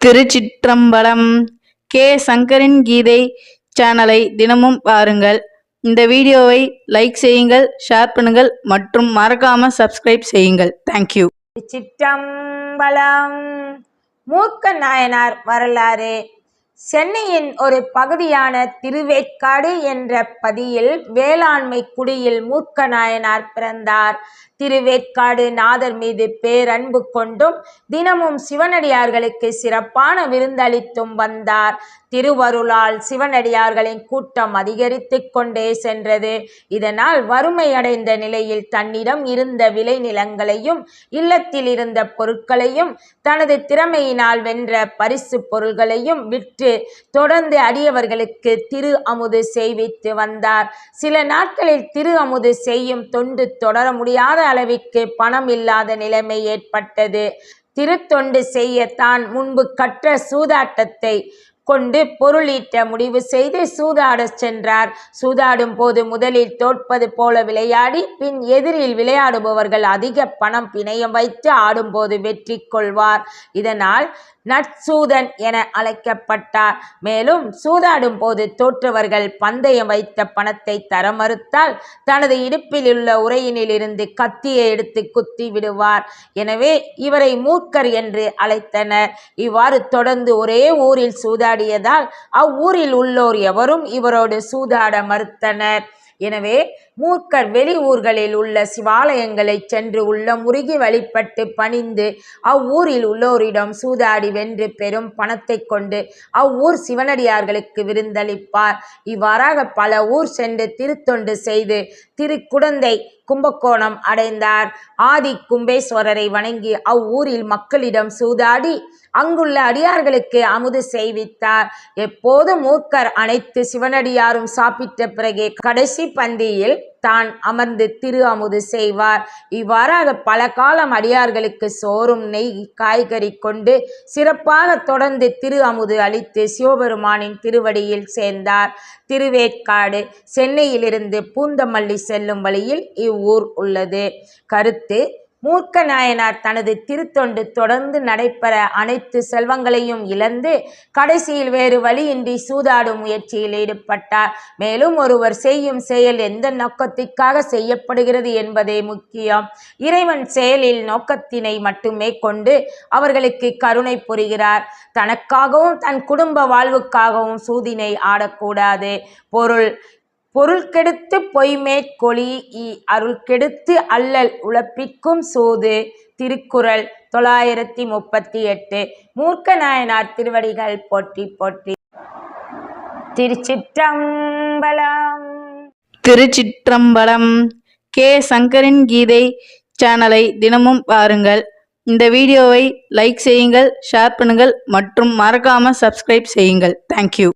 திருச்சிற்றம்பலம். K சங்கரின் கீதை சேனலை தினமும் பாருங்கள். இந்த வீடியோவை லைக் செய்யுங்கள், ஷேர் பண்ணுங்கள் மற்றும் மறக்காம சப்ஸ்கிரைப் செய்யுங்கள். தேங்க்யூ. திருச்சிற்றம்பலம். மூர்க்க நாயனார் வரலாறு. சென்னையின் ஒரு பகுதியான திருவேற்காடு என்ற பதியில் வேளாண்மை குடியில் மூர்க்க நாயனார் பிறந்தார். திருவேற்காடு நாதர் மீது பேரன்பு கொண்டும் தினமும் சிவனடியார்களுக்கு சிறப்பான விருந்தளித்தும் வந்தார். திருவருளால் சிவனடியார்களின் கூட்டம் அதிகரித்து கொண்டே சென்றது. இதனால் வறுமையடைந்த நிலையில் தன்னிடம் இருந்த விளைநிலங்களையும் இல்லத்தில் இருந்த பொருட்களையும் தனது திறமையினால் வென்ற பரிசு பொருள்களையும் விற்று தொடர்ந்து அடியவர்களுக்கு திரு அமுது செய்வித்து வந்தார். சில நாட்களில் திரு அமுது செய்யும் தொண்டு தொடர முடியாத அளவிற்கு பணம் இல்லாத நிலைமை ஏற்பட்டது. திருத்தொண்டு செய்ய தான் முன்பு கற்ற சூதாட்டத்தை கொண்டு பொருளீட்ட முடிவு செய்து சூதாடச் சென்றார். சூதாடும் போது முதலில் தோற்பது போல விளையாடி பின் எதிரில் விளையாடுபவர்கள் அதிக பணம் பிணையம் வைத்து ஆடும்போது வெற்றி கொள்வார். இதனால் நற்சூதன் என அழைக்கப்பட்டார். மேலும் சூதாடும் போது தோற்றவர்கள் பந்தயம் வைத்த பணத்தை தர மறுத்தால் தனது இடுப்பில் உள்ள உரையினில் இருந்து கத்தியை எடுத்து குத்தி விடுவார். எனவே இவரை மூர்க்கர் என்று அழைத்தனர். இவ்வாறு தொடர்ந்து ஒரே ஊரில் சூதாடியதால் அவ்வூரில் உள்ளோர் எவரும் இவரோடு சூதாட மறுத்தனர். எனவே மூர்க்கர் வெளி ஊர்களில் உள்ள சிவாலயங்களை சென்று உள்ள முருகி வழிபட்டு பணிந்து அவ்வூரில் உள்ளோரிடம் சூதாடி வென்று பெரும் பணத்தை கொண்டு அவ்வூர் சிவனடியார்களுக்கு விருந்தளிப்பார். இவ்வாறாக பல ஊர் சென்று திருத்தொண்டு செய்து திருக்குடந்தை கும்பகோணம் அடைந்தார். ஆதி கும்பேஸ்வரரை வணங்கி அவ்வூரில் மக்களிடம் சூதாடி அங்குள்ள அடியார்களுக்கு அமுது செய்வித்தார். எப்போது மூர்க்கர் அனைத்து சிவனடியாரும் சாப்பிட்ட பிறகே கடைசி பந்தியில் தான் அமர்ந்து திரு அமுது செய்வார். இவ்வாறாக பல காலம் அடியார்களுக்கு சோறும் நெய் காய்கறி கொண்டு சிறப்பாக தொடர்ந்து திரு அமுது அளித்து சிவபெருமானின் திருவடியில் சேர்ந்தார். திருவேற்காடு சென்னையிலிருந்து பூந்தமல்லி செல்லும் வழியில் இவ்வூர் உள்ளது. கருத்து: மூர்க்க நாயனார் தனது திருத்தொண்டு தொடர்ந்து நடைபெற அனைத்து செல்வங்களையும் இழந்து கடைசியில் வேறு வழியின்றி சூதாடும் முயற்சியில் ஈடுபட்டார். மேலும் ஒருவர் செய்யும் செயல் எந்த நோக்கத்திற்காக செய்யப்படுகிறது என்பதே முக்கியம். இறைவன் செயலில் நோக்கத்தினை மட்டுமே கொண்டு அவர்களுக்கு கருணை புரிகிறார். தனக்காகவும் தன் குடும்ப வாழ்வுக்காகவும் சூதினை ஆடக்கூடாது. பொருள் கெடுத்து பொய்மேற்கொளி அருள் கெடுத்து அல்லல் உழப்பிற்கும் சூது. திருக்குறள் 938. மூர்க்க நாயனார் திருவடிகள் போற்றி போற்றி. திருச்சிற்றம்பலம். திருச்சிற்றம்பலம். கே சங்கரின் கீதை சேனலை தினமும் பாருங்கள். இந்த வீடியோவை லைக் செய்யுங்கள், ஷேர் பண்ணுங்கள் மற்றும் மறக்காம சப்ஸ்கிரைப் செய்யுங்கள். தேங்க்யூ.